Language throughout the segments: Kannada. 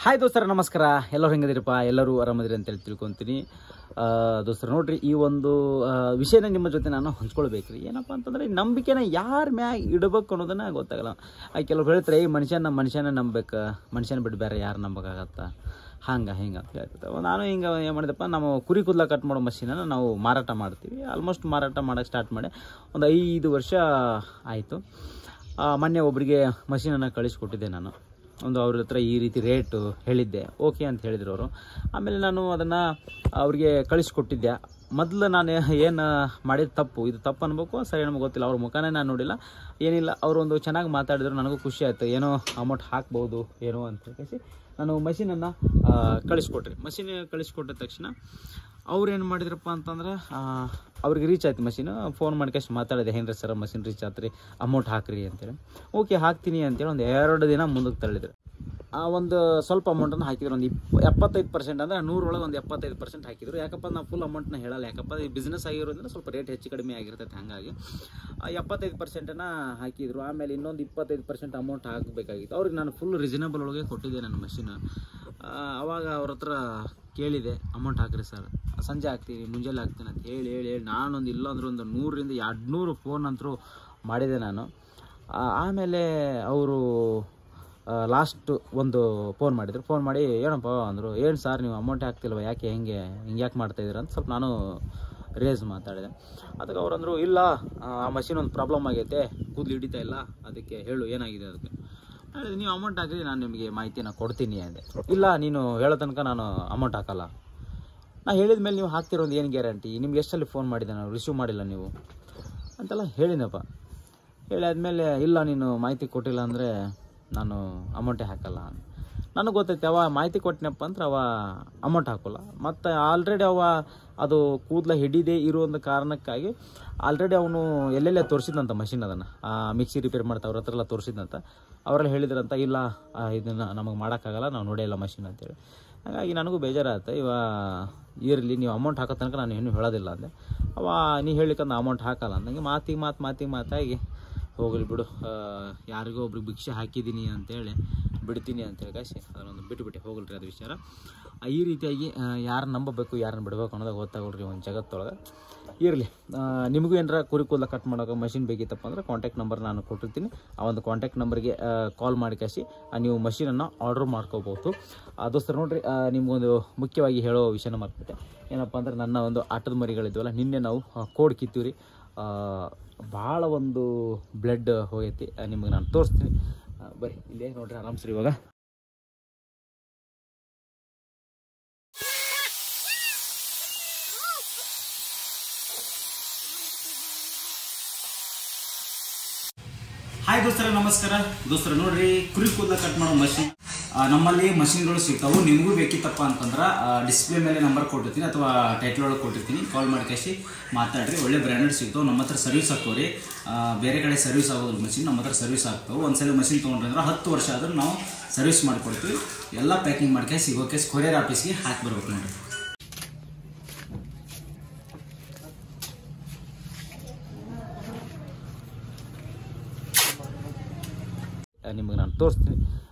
ಹಾಯ್ ದೋಸ್ತರ ನಮಸ್ಕಾರ. ಎಲ್ಲರೂ ಹೆಂಗದಿರಪ್ಪ? ಎಲ್ಲರೂ ಆರಾಮದಿರಿ ಅಂತೇಳಿ ತಿಳ್ಕೊತೀನಿ. ದೋಸ್ತರು ನೋಡ್ರಿ, ಈ ಒಂದು ವಿಷಯನ ನಿಮ್ಮ ಜೊತೆ ನಾನು ಹಂಚ್ಕೊಳ್ಬೇಕ್ರಿ. ಏನಪ್ಪ ಅಂತಂದರೆ, ನಂಬಿಕೆನ ಯಾರ ಮ್ಯಾಗ ಇಡಬೇಕು ಅನ್ನೋದನ್ನ ಗೊತ್ತಾಗಲ್ಲ. ಕೆಲವ್ರು ಹೇಳ್ತಾರೆ, ಈ ಮನುಷ್ಯನ ನಂಬಬೇಕು, ಮನುಷ್ಯನ ಬಿಟ್ಟು ಬೇರೆ ಯಾರು ನಂಬಕ್ಕಾಗತ್ತ, ಹಂಗೆ ಹಿಂಗೆ ಅಂತ ಹೇಳ್ತಿರ್ತಾವೆ. ನಾನು ಹಿಂಗೆ ಏನು ಮಾಡಿದೆಪ್ಪ, ನಾವು ಕುರಿ ಕೂದಲ ಕಟ್ ಮಾಡೋ ಮಷೀನನ್ನು ನಾವು ಮಾರಾಟ ಮಾಡ್ತೀವಿ. ಆಲ್ಮೋಸ್ಟ್ ಮಾರಾಟ ಮಾಡೋಕ್ಕೆ ಸ್ಟಾರ್ಟ್ ಮಾಡಿ ಒಂದು 5 ವರ್ಷ ಆಯಿತು. ಮೊನ್ನೆ ಒಬ್ಬರಿಗೆ ಮಷೀನನ್ನು ಕಳಿಸ್ಕೊಟ್ಟಿದ್ದೆ ನಾನು. ಅವ್ರ ಹತ್ರ ಈ ರೀತಿ ರೇಟು ಹೇಳಿದ್ದೆ, ಓಕೆ ಅಂತ ಹೇಳಿದ್ರು ಅವರು. ಆಮೇಲೆ ನಾನು ಅದನ್ನು ಅವ್ರಿಗೆ ಕಳಿಸ್ಕೊಟ್ಟಿದ್ದೆ. ಮೊದಲು ನಾನು ಏನು ಮಾಡಿದ ತಪ್ಪು, ಇದು ತಪ್ಪು ಅನ್ಬೇಕು ಸರಿ ನಮಗೆ ಗೊತ್ತಿಲ್ಲ. ಅವ್ರ ಮುಖಾನೇ ನಾನು ನೋಡಿಲ್ಲ, ಏನಿಲ್ಲ. ಅವರೊಂದು ಚೆನ್ನಾಗಿ ಮಾತಾಡಿದ್ರು, ನನಗೂ ಖುಷಿ ಆಯಿತು. ಏನೋ ಅಮೌಂಟ್ ಹಾಕ್ಬೋದು ಏನೋ ಅಂತ ಹೇಳಿ ನಾನು ಮಷೀನನ್ನು ಕಳಿಸ್ಕೊಟ್ರಿ. ಮಷೀನ್ ಕಳಿಸ್ಕೊಟ್ಟ ತಕ್ಷಣ ಅವ್ರು ಏನು ಮಾಡಿದ್ರಪ್ಪ ಅಂತಂದ್ರೆ, ಅವ್ರಿಗೆ ರೀಚ್ ಆಯ್ತು ಮಷೀನು. ಫೋನ್ ಮಾಡ್ಕಷ್ಟು ಮಾತಾಡಿದೆ, ಏನ್ರಿ ಸರ್ ಮಷೀನ್ ರೀಚ್ ಆತ್ರಿ, ಅಮೌಂಟ್ ಹಾಕ್ರಿ ಅಂತೇಳಿ. ಓಕೆ ಹಾಕ್ತೀನಿ ಅಂತೇಳಿ ಒಂದು 2 ದಿನ ಮುಂದಕ್ಕೆ ತಳ್ಳಿದ್ರು. ಒಂದು ಸ್ವಲ್ಪ ಅಮೌಂಟನ್ನು ಹಾಕಿದ್ರು, ಒಂದು 75%, ಅಂದರೆ 100 ಒಳಗೆ ಒಂದು 75% ಹಾಕಿದ್ರು. ಯಾಕಪ್ಪ ನಾವು ಫುಲ್ ಅಮೌಂಟ್ನ ಹೇಳಲ್ಲ, ಯಾಕಪ್ಪ ಈ ಬಿಸ್ನೆಸ್ ಆಗಿರೋದ್ರಿಂದ ಸ್ವಲ್ಪ ರೇಟ್ ಹೆಚ್ಚು ಕಡಿಮೆ ಆಗಿರ್ತೈತೆ. ಹಾಗಾಗಿ 75%ನ್ನು ಹಾಕಿದ್ರು. ಆಮೇಲೆ ಇನ್ನೊಂದು 25% ಅಮೌಂಟ್ ಹಾಕಬೇಕಾಗಿತ್ತು. ಅವ್ರಿಗೆ ನಾನು ಫುಲ್ ರೀಸನೇಬಲ್ ಒಳಗೆ ಕೊಟ್ಟಿದ್ದೆ ನನ್ನ ಮಷೀನ್. ಅವಾಗ ಅವ್ರ ಹತ್ರ ಕೇಳಿದೆ, ಅಮೌಂಟ್ ಹಾಕ್ರಿ ಸರ್, ಸಂಜೆ ಹಾಕ್ತೀನಿ, ಮುಂಜಾನೆ ಹಾಕ್ತೀನಿ ಅಂತ ಹೇಳಿ ನಾನೊಂದು ಇಲ್ಲಾಂದ್ರೆ ಒಂದು 100ರಿಂದ 200 ಫೋನ್ ಅಂತರೂ ಮಾಡಿದೆ ನಾನು. ಆಮೇಲೆ ಅವರು ಲಾಸ್ಟ್ ಒಂದು ಫೋನ್ ಮಾಡಿದ್ರು. ಫೋನ್ ಮಾಡಿ ಏನಪ್ಪ ಅಂದರು, ಏನು ಸರ್ ನೀವು ಅಮೌಂಟ್ ಹಾಕ್ತಿಲ್ವ, ಯಾಕೆ ಹಿಂಗೆ ಯಾಕೆ ಮಾಡ್ತಾಯಿದ್ದೀರ ಅಂತ ಸ್ವಲ್ಪ ನಾನು ರೇಸ್ ಮಾತಾಡಿದೆ. ಅದಕ್ಕೆ ಅವ್ರು ಅಂದರು, ಇಲ್ಲ ಆ ಮಷೀನ್ ಒಂದು ಪ್ರಾಬ್ಲಮ್ ಆಗೈತೆ, ಕೂದಲು ಹಿಡಿತಾ ಇಲ್ಲ, ಅದಕ್ಕೆ ಹೇಳು ಏನಾಗಿದೆ ಅದಕ್ಕೆ. ಹೇಳಿದೆ, ನೀವು ಅಮೌಂಟ್ ಹಾಕಿದ್ರೆ ನಾನು ನಿಮಗೆ ಮಾಹಿತಿನ ಕೊಡ್ತೀನಿ ಅಂದೆ. ಇಲ್ಲ ನೀನು ಹೇಳೋ ತನಕ ನಾನು ಅಮೌಂಟ್ ಹಾಕಲ್ಲ. ನಾನು ಹೇಳಿದ ಮೇಲೆ ನೀವು ಹಾಕ್ತಿರೋದು ಏನು ಗ್ಯಾರಂಟಿ, ನಿಮ್ಗೆ ಎಷ್ಟಲ್ಲಿ ಫೋನ್ ಮಾಡಿದೆ ನಾನು, ರಿಸೀವ್ ಮಾಡಿಲ್ಲ ನೀವು ಅಂತೆಲ್ಲ ಹೇಳಿದಪ್ಪ. ಹೇಳಿ ಆದಮೇಲೆ, ಇಲ್ಲ ನೀನು ಮಾಹಿತಿ ಕೊಟ್ಟಿಲ್ಲ ಅಂದರೆ ನಾನು ಅಮೌಂಟೇ ಹಾಕಲ್ಲ. ನನಗೆ ಗೊತ್ತೈತೆ ಅವ ಮಾಹಿತಿ ಕೊಟ್ಟನಪ್ಪ ಅಂದ್ರೆ ಅವ ಅಮೌಂಟ್ ಹಾಕೋಲ್ಲ. ಮತ್ತು ಆಲ್ರೆಡಿ ಅದು ಕೂದಲ ಹಿಡಿದೇ ಇರೋ ಒಂದು ಕಾರಣಕ್ಕಾಗಿ ಆಲ್ರೆಡಿ ಅವನು ಎಲ್ಲೆಲ್ಲೇ ತೋರಿಸಿದಂಥ ಮಷಿನ್, ಅದನ್ನು ಮಿಕ್ಸಿ ರಿಪೇರ್ ಮಾಡ್ತಾ ಅವ್ರ ಹತ್ರ ಎಲ್ಲ ತೋರಿಸಿದಂಥ. ಅವರೆಲ್ಲ ಹೇಳಿದ್ರಂತ, ಇಲ್ಲ ಇದನ್ನು ನಮಗೆ ಮಾಡೋಕ್ಕಾಗಲ್ಲ, ನಾವು ನೋಡೇ ಇಲ್ಲ ಮಷಿನ್ ಅಂತೇಳಿ. ಹಾಗಾಗಿ ನನಗೂ ಬೇಜಾರಾಯ್ತು. ಇರಲಿ, ನೀವು ಅಮೌಂಟ್ ಹಾಕೋ ತನಕ ನಾನು ಏನೂ ಹೇಳೋದಿಲ್ಲ ಅಂದೆ. ನೀ ಹೇಳಿಕಂದು ಅಮೌಂಟ್ ಹಾಕಲ್ಲ ಅಂದಂಗೆ ಮಾತಾಗಿ ಹೋಗಲಿ ಬಿಡು, ಯಾರಿಗೋ ಒಬ್ರಿಗೆ ಭಿಕ್ಷೆ ಹಾಕಿದ್ದೀನಿ ಅಂತೇಳಿ ಬಿಡ್ತೀನಿ ಅಂತೇಳಿ ಕಾಶಿ ಅದನ್ನೊಂದು ಬಿಟ್ಟುಬಿಟ್ಟೆ, ಹೋಗಲ್ರಿ ಅದು ವಿಚಾರ. ಈ ರೀತಿಯಾಗಿ ಯಾರನ್ನ ನಂಬಬೇಕು ಯಾರನ್ನ ಬಿಡಬೇಕು ಅನ್ನೋದಾಗ ಗೊತ್ತಾಗಲ್ರಿ ಒಂದು ಜಗತ್ತೊಳಗೆ. ಇರಲಿ, ನಿಮಗೂ ಏನಾರ ಕುರಿ ಕೂದಲ ಕಟ್ ಮಾಡೋಕೆ ಮಷಿನ್ ಬೇಕಿತ್ತಪ್ಪ ಅಂದರೆ ಕಾಂಟ್ಯಾಕ್ಟ್ ನಂಬರ್ ನಾನು ಕೊಟ್ಟಿರ್ತೀನಿ. ಆ ಒಂದು ಕಾಂಟ್ಯಾಕ್ಟ್ ನಂಬರ್ಗೆ ಕಾಲ್ ಮಾಡಿ ಕಾಶಿ ನೀವು ಮಷೀನನ್ನು ಆರ್ಡ್ರ್ ಮಾಡ್ಕೋಬೋದು. ದೋಸ್ತರು ನೋಡಿರಿ, ನಿಮಗೊಂದು ಮುಖ್ಯವಾಗಿ ಹೇಳೋ ವಿಷಯನ ಮರ್ತ್ಬಿಟ್ಟೆ. ಏನಪ್ಪ ಅಂದ್ರೆ, ನನ್ನ ಒಂದು ಆಟದ ಮರಿಗಳಿದ್ವಲ್ಲ, ನಿನ್ನೆ ನಾವು ಕೋಡ್ ಕಿತ್ತೀವಿ ರೀ. ಭಾಳ ಒಂದು ಬ್ಲಡ್ ಹೋಗೈತಿ, ನಿಮಗೆ ನಾನು ತೋರಿಸ್ತೀನಿ. ಬರೀ ಇಲ್ಲೇ ನೋಡ್ರಿ, ಆರಾಮ್ಸ್ರಿ. ಇವಾಗ ಹಾಯ್ ದೋಸ್ತರ ನಮಸ್ಕಾರ. ದೋಸ್ತರ ನೋಡ್ರಿ, ಕುರಿ ಕೂದಲ ಕಟ್ ಮಾಡೋ ಮಷಿನ್ ನಮ್ಮಲ್ಲಿ ಮಷಿನ್ಗಳು ಸಿಗ್ತಾವೆ. ನಿಮಗೂ ಬೇಕಿತ್ತಪ್ಪ ಅಂತಂದ್ರೆ ಡಿಸ್ಪ್ಲೇ ಮೇಲೆ ನಂಬರ್ ಕೊಟ್ಟಿರ್ತೀನಿ ಅಥವಾ ಟೈಟ್ಲ್ ಒಳಗೆ ಕೊಟ್ಟಿರ್ತೀನಿ. ಕಾಲ್ ಮಾಡಿ ಕಳಿಸಿ ಮಾತಾಡ್ರಿ. ಒಳ್ಳೆ ಬ್ರ್ಯಾಂಡೆಡ್ ಸಿಗ್ತಾವೆ. ನಮ್ಮ ಹತ್ರ ಸರ್ವಿಸ್ ಹಾಕೋರಿ. ಬೇರೆ ಕಡೆ ಸರ್ವಿಸ್ ಆಗೋದಿಲ್ಲ ಮಷಿನ್, ನಮ್ಮ ಹತ್ರ ಸರ್ವಿಸ್ ಆಗ್ತಾವೆ. ಒಂದ್ಸಲ ಮಷಿನ್ ತೊಗೊಂಡ್ರೆ ಅಂದ್ರೆ 10 ವರ್ಷ ಆದರೂ ನಾವು ಸರ್ವಿಸ್ ಮಾಡಿಕೊಡ್ತೀವಿ. ಎಲ್ಲ ಪ್ಯಾಕಿಂಗ್ ಮಾಡ್ಕೊಂಡು ಸಿಗೋಕೆ ಕೊರಿಯರ್ ಆಫೀಸ್ಗೆ ಹಾಕಿ ಬರ್ಬೇಕು ನೋಡಿರಿ. ನಿಮಗೆ ನಾನು ತೋರಿಸ್ತೀನಿ.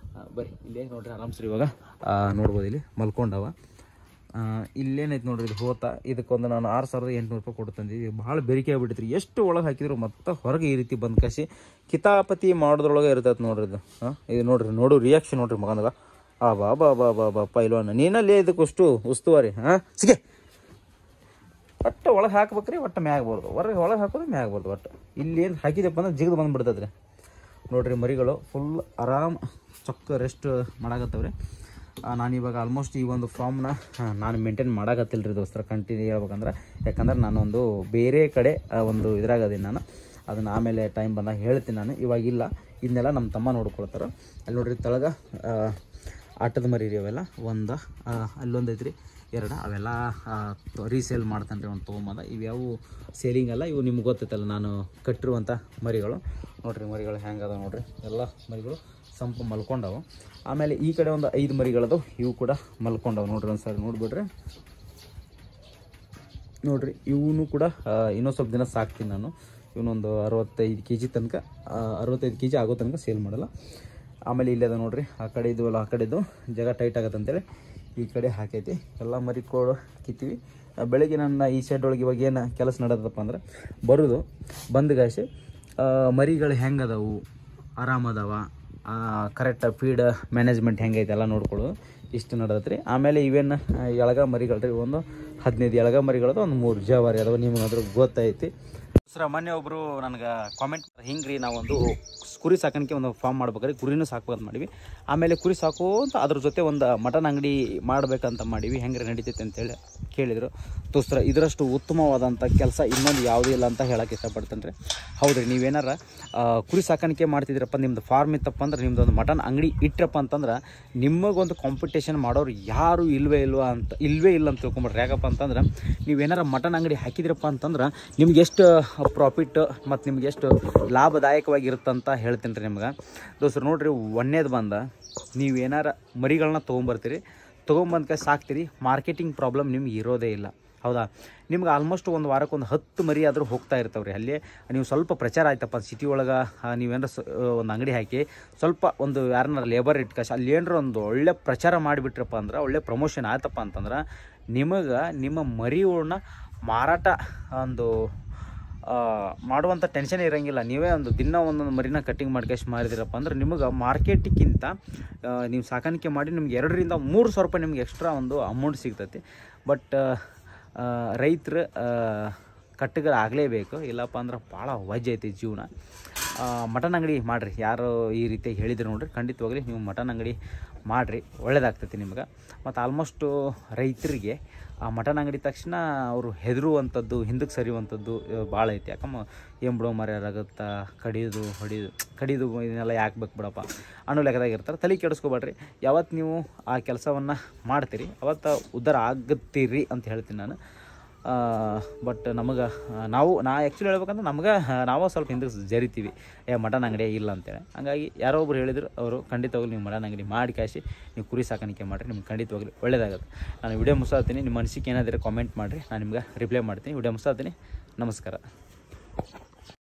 ಬರೀ ಇಲ್ಲೇ ನೋಡ್ರಿ, ಆರಾಮ್ಸ್ರಿ. ಇವಾಗ ನೋಡ್ಬೋದು, ಇಲ್ಲಿ ಮಲ್ಕೊಂಡವ. ಇಲ್ಲೇನೈತೆ ನೋಡ್ರಿ, ಇದು ಹೋತ. ಇದಕ್ಕೊಂದು ನಾನು 6800 ರೂಪಾಯಿ ಕೊಟ್ಟು ತಂದಿದ್ದೆ. ಭಾಳ ಬೇರಿಕೆ ಆಗ್ಬಿಟ್ಟಿದ್ರಿ. ಎಷ್ಟು ಒಳಗೆ ಹಾಕಿದ್ರು ಮತ್ತೆ ಹೊರಗೆ ಈ ರೀತಿ ಬಂದು ಕಾಸಿ ಕಿತಾಪತಿ ಮಾಡೋದ್ರೊಳಗೆ ಇರ್ತೈತೆ ನೋಡ್ರಿ ಇದು. ಇದು ನೋಡ್ರಿ ರಿಯಾಕ್ಷನ್ ನೋಡ್ರಿ ಮಗಂದಾಗ. ಬಾ ಇಲ್ವಣ್ಣ ನೀನಲ್ಲಿ ಇದಕ್ಕಷ್ಟು ಉಸ್ತುವಾರಿ. ಸಿಗೆ ಒಟ್ಟು ಒಳಗೆ ಹಾಕ್ಬೇಕ್ರಿ, ಒಟ್ಟು ಮ್ಯಾಗ್ಬಾರ್ದು. ಒಳಗೆ ಹಾಕೋದು ಮ್ಯಾಗ್ಬಾರ್ದು. ಒಟ್ಟು ಇಲ್ಲಿ ಏನು ಹಾಕಿದಪ್ಪ ಅಂದ್ರೆ ಜಿಗಿದು ಬಂದುಬಿಡ್ತದ್ರಿ. ನೋಡ್ರಿ, ಮರಿಗಳು ಫುಲ್ ಆರಾಮ್ ಚೊಕ್ಕ ರೆಸ್ಟ್ ಮಾಡಾಕತ್ತವ್ರಿ. ನಾನಿವಾಗ ಆಲ್ಮೋಸ್ಟ್ ಈ ಒಂದು ಫಾರ್ಮ್ನ ನಾನು ಮೇಂಟೈನ್ ಮಾಡಾಕತ್ತಿಲ್ಲ ರೀ ದೋಸ್ತರ, ಕಂಟಿನ್ಯೂ ಹೇಳ್ಬೇಕಂದ್ರೆ. ಯಾಕಂದ್ರೆ ನಾನೊಂದು ಬೇರೆ ಕಡೆ ಒಂದು ಇದ್ರಾಗದೀನಿ ನಾನು. ಅದನ್ನು ಆಮೇಲೆ ಟೈಮ್ ಬಂದಾಗ ಹೇಳ್ತೀನಿ ನಾನು, ಇವಾಗಿಲ್ಲ. ಇದನ್ನೆಲ್ಲ ನಮ್ಮ ತಮ್ಮ ನೋಡ್ಕೊಳ್ತಾರೆ. ಅಲ್ಲಿ ನೋಡ್ರಿ, ತಳಗ ಆಟದ ಮರಿ ರೀ ಅವೆಲ್ಲ. ಅಲ್ಲೊಂದು ಐತ್ರಿ, 2 ಅವೆಲ್ಲ ರೀಸೇಲ್ ಮಾಡ್ತಾನೆ ರೀ. ಒಂದು ತೊಗೊಂಬಂದ. ಇವ್ಯಾವು ಸೇಲಿಂಗ್ ಅಲ್ಲ, ಇವು ನಿಮ್ಗೆ ಗೊತ್ತೈತಲ್ಲ ನಾನು ಕಟ್ಟಿರುವಂಥ ಮರಿಗಳು. ನೋಡ್ರಿ ಮರಿಗಳು ಹೆಂಗೆ ಅದಾವೆ ನೋಡ್ರಿ. ಎಲ್ಲ ಮರಿಗಳು ಸಂಪು ಮಲ್ಕೊಂಡವು. ಆಮೇಲೆ ಈ ಕಡೆ ಒಂದು 5 ಮರಿಗಳದು, ಇವು ಕೂಡ ಮಲ್ಕೊಂಡವು ನೋಡ್ರಿ. ಒಂದು ಸಾರಿ ನೋಡಿಬಿಡ್ರಿ. ನೋಡ್ರಿ, ಇವನು ಕೂಡ ಇನ್ನೂ ಸ್ವಲ್ಪ ದಿನ ಸಾಕ್ತೀನಿ ನಾನು. ಇವನೊಂದು 65 kg ತನಕ, 65 kg ಆಗೋ ತನಕ ಸೇಲ್ ಮಾಡಲ್ಲ. ಆಮೇಲೆ ಇಲ್ಲೇ ಅದ ನೋಡ್ರಿ, ಆ ಕಡೆ ಇದ್ವಲ್ಲ ಆ ಕಡೆದು ಜಾಗ ಟೈಟ್ ಆಗತ್ತೆ ಅಂತೇಳಿ ಈ ಕಡೆ ಹಾಕೈತಿ. ಎಲ್ಲ ಮರಿಕೋಳು ಕಿತ್ತೀವಿ. ಬೆಳಗ್ಗೆ ನನ್ನ ಈ ಶೆಡ್ ಒಳಗೆ ಇವಾಗ ಏನು ಕೆಲಸ ನಡೆದಪ್ಪ ಅಂದ್ರೆ ಬರೋದು ಬಂದ್ಗಾಸಿ ಮರಿಗಳು ಹೆಂಗೆ ಅದಾವು, ಆರಾಮದಾವ, ಕರೆಕ್ಟ್ ಫೀಡ್ ಮ್ಯಾನೇಜ್ಮೆಂಟ್ ಹೆಂಗೈತೆ ಎಲ್ಲ ನೋಡ್ಕೊಳ್ಳೋದು ಇಷ್ಟು ನಡೆದತ್ರಿ. ಆಮೇಲೆ ಇವೇನು ಎಳಗ ಮರಿಗಳು ರೀ, ಒಂದು 15 ಎಳಗ ಮರಿಗಳದ, ಒಂದು 3 ಜವಾರಿ ಅದಾವ. ನಿಮ್ಗೆ ಅದ್ರ ಗೊತ್ತೈತಿ ಸರ್. ಮೊನ್ನೆ ಒಬ್ಬರು ನನಗೆ ಕಾಮೆಂಟ್ ಹಿಂಗೆ ರೀ, ನಾವೊಂದು ಕುರಿ ಸಾಕಾಣಿಕೆ ಒಂದು ಫಾರ್ಮ್ ಮಾಡ್ಬೇಕಾದ್ರೆ ಕುರಿನೂ ಸಾಕ್ಬೇಕಂತ ಮಾಡಿವಿ. ಆಮೇಲೆ ಕುರಿ ಸಾಕೋಂತ ಅದ್ರ ಜೊತೆ ಒಂದು ಮಟನ್ ಅಂಗಡಿ ಮಾಡ್ಬೇಕಂತ ಮಾಡೀವಿ, ಹೆಂಗೆ ನಡೀತೈತೆ ಅಂತೇಳಿ ಕೇಳಿದರು. ದೋಸ್ತರ ಇದರಷ್ಟು ಉತ್ತಮವಾದಂಥ ಕೆಲಸ ಇನ್ನೊಂದು ಯಾವುದೂ ಇಲ್ಲ ಅಂತ ಹೇಳಕ್ಕೆ ಇಷ್ಟಪಡ್ತೇನೆ ರೀ. ಹೌದ್ರಿ, ನೀವೇನಾರ ಕುರಿ ಸಾಕಾಣಿಕೆ ಮಾಡ್ತಿದ್ದೀರಪ್ಪ, ನಿಮ್ದು ಫಾರ್ಮ್ ಇತ್ತಪ್ಪ ಅಂದ್ರೆ, ನಿಮ್ದೊಂದು ಮಟನ್ ಅಂಗಡಿ ಇಟ್ಟರಪ್ಪ ಅಂತಂದ್ರೆ ನಿಮಗೊಂದು ಕಾಂಪಿಟೇಷನ್ ಮಾಡೋರು ಯಾರು ಇಲ್ಲವೇ ಇಲ್ಲ ಅಂತ ತಿಳ್ಕೊಂಬಿಡ್ರಿ. ಯಾಕಪ್ಪ ಅಂತಂದ್ರೆ ನೀವೇನಾರ ಮಟನ್ ಅಂಗಡಿ ಹಾಕಿದ್ರಪ್ಪ ಅಂತಂದ್ರೆ ನಿಮ್ಗೆ ಎಷ್ಟು ಪ್ರಾಫಿಟ್ ಮತ್ತು ನಿಮ್ಗೆ ಎಷ್ಟು ಲಾಭದಾಯಕವಾಗಿರುತ್ತಂತ ಹೇಳ್ತೀನಿ ರೀ ನಿಮ್ಗೆ. ದೋಸ್ತರು ನೋಡ್ರಿ, ಒಂದೇದು ಬಂದ ನೀವೇನಾರ ಮರಿಗಳನ್ನ ತೊಗೊಂಬಂದ್ಕ ಸಾಕ್ತೀರಿ, ಮಾರ್ಕೆಟಿಂಗ್ ಪ್ರಾಬ್ಲಮ್ ನಿಮ್ಗೆ ಇರೋದೇ ಇಲ್ಲ. ಹೌದಾ, ನಿಮ್ಗೆ ಆಲ್ಮೋಸ್ಟ್ ಒಂದು ವಾರಕ್ಕೆ ಒಂದು 10 ಮರಿ ಆದರೂ ಹೋಗ್ತಾ ಇರ್ತಾವ್ರಿ. ಅಲ್ಲಿ ನೀವು ಸ್ವಲ್ಪ ಪ್ರಚಾರ ಆಯ್ತಪ್ಪ ಸಿಟಿ ಒಳಗೆ, ನೀವೇನಾರ ಒಂದು ಅಂಗಡಿ ಹಾಕಿ ಸ್ವಲ್ಪ ಒಂದು ಯಾರನ್ನಾರ ಲೇಬರ್ ಇಟ್ಕಾಸಿ ಅಲ್ಲಿ ಏನಾರ ಒಂದು ಒಳ್ಳೆ ಪ್ರಚಾರ ಮಾಡಿಬಿಟ್ರಪ್ಪ ಅಂದ್ರೆ, ಒಳ್ಳೆ ಪ್ರಮೋಷನ್ ಆಯ್ತಪ್ಪ ಅಂತಂದ್ರೆ ನಿಮಗೆ ನಿಮ್ಮ ಮರಿಗಳನ್ನ ಮಾರಾಟ ಒಂದು ಮಾಡುವಂಥ ಟೆನ್ಷನ್ ಇರೋಂಗಿಲ್ಲ. ನೀವೇ ಒಂದು ದಿನ ಒಂದೊಂದು ಮರಿನ ಕಟ್ಟಿಂಗ್ ಮಾಡ್ಕೇಶ್ ಮಾರಿದಿರಪ್ಪ ಅಂದ್ರೆ ನಿಮಗೆ ಮಾರ್ಕೆಟಿಗಿಂತ ನೀವು ಸಾಕಾಣಿಕೆ ಮಾಡಿ ನಿಮ್ಗೆ 2 ರಿಂದ 3 ಸಾವಿರ ರೂಪಾಯಿ ನಿಮ್ಗೆ ಎಕ್ಸ್ಟ್ರಾ ಒಂದು ಅಮೌಂಟ್ ಸಿಗ್ತೈತಿ. ಬಟ್ ರೈತರು ಕಟ್ಟಗರ ಆಗಲೇಬೇಕು, ಇಲ್ಲಪ್ಪ ಅಂದ್ರೆ ಭಾಳ ವಜ್ಜೆ ಐತಿ ಜೀವನ. ಮಟನ್ ಅಂಗಡಿ ಮಾಡಿರಿ, ಯಾರು ಈ ರೀತಿ ಹೇಳಿದ್ರು ನೋಡ್ರಿ, ಖಂಡಿತವಾಗ್ಲಿ ನೀವು ಮಟನ್ ಅಂಗಡಿ ಮಾಡಿರಿ, ಒಳ್ಳೇದಾಗ್ತೈತಿ ನಿಮ್ಗೆ. ಮತ್ತು ಆಲ್ಮೋಸ್ಟು ರೈತರಿಗೆ ಆ ಮಟನ್ ಅಂಗಡಿ ತಕ್ಷಣ ಅವರು ಹೆದರುವಂಥದ್ದು, ಹಿಂದಕ್ಕೆ ಸರಿಯುವಂಥದ್ದು ಭಾಳ ಐತಿ. ಯಾಕಮ್ಮ ಏನು ಬಿಡೋ ಮರ್ಯಾರಾಗುತ್ತಾ, ಕಡಿದು ಇದನ್ನೆಲ್ಲ ಯಾಕೆ ಬೇಕು ಬಿಡಪ್ಪ ಅನ್ನೋ ಲೆಕ್ಕದಾಗ ಇರ್ತಾರೆ. ತಲೆ ಕೆಡಿಸ್ಕೊಬೇಡ್ರಿ. ಯಾವತ್ತು ನೀವು ಆ ಕೆಲಸವನ್ನು ಮಾಡ್ತೀರಿ ಅವತ್ತು ಉದ್ಧಾರ ಆಗುತ್ತೀರಿ ಅಂತ ಹೇಳ್ತೀನಿ ನಾನು. ಬಟ್ ನಮಗೆ ನಾ ಆ್ಯಕ್ಚುಲಿ ಹೇಳ್ಬೇಕಂದ್ರೆ ನಾವು ಸ್ವಲ್ಪ ಹಿಂದಕ್ಕೆ ಜರಿತೀವಿ, ಮಟನ್ ಅಂಗಡಿ ಇಲ್ಲ ಅಂತೇಳಿ. ಹಂಗಾಗಿ ಯಾರೋ ಒಬ್ರು ಹೇಳಿದ್ರು, ಅವರು ಖಂಡಿತವಾಗ್ಲೂ ನೀವು ಮಟನ್ ಅಂಗಡಿ ಮಾಡಿ ಕಾಯಿಸಿ ನೀವು ಕುರಿ ಸಾಕಾಣಿಕೆ ಮಾಡಿರಿ, ನಿಮ್ಗೆ ಖಂಡಿತವಾಗ್ಲೂ ಒಳ್ಳೇದಾಗುತ್ತೆ. ನಾನು ವಿಡಿಯೋ ಮುಗಿಸ್ತೀನಿ. ನಿಮ್ಮ ಮನಸ್ಸಿಗೆ ಏನಾದರೂ ಕಾಮೆಂಟ್ ಮಾಡಿರಿ, ನಾನು ನಿಮ್ಗೆ ರಿಪ್ಲೈ ಮಾಡ್ತೀನಿ. ವಿಡಿಯೋ ಮುಗಿಸ್ತೀನಿ. ನಮಸ್ಕಾರ.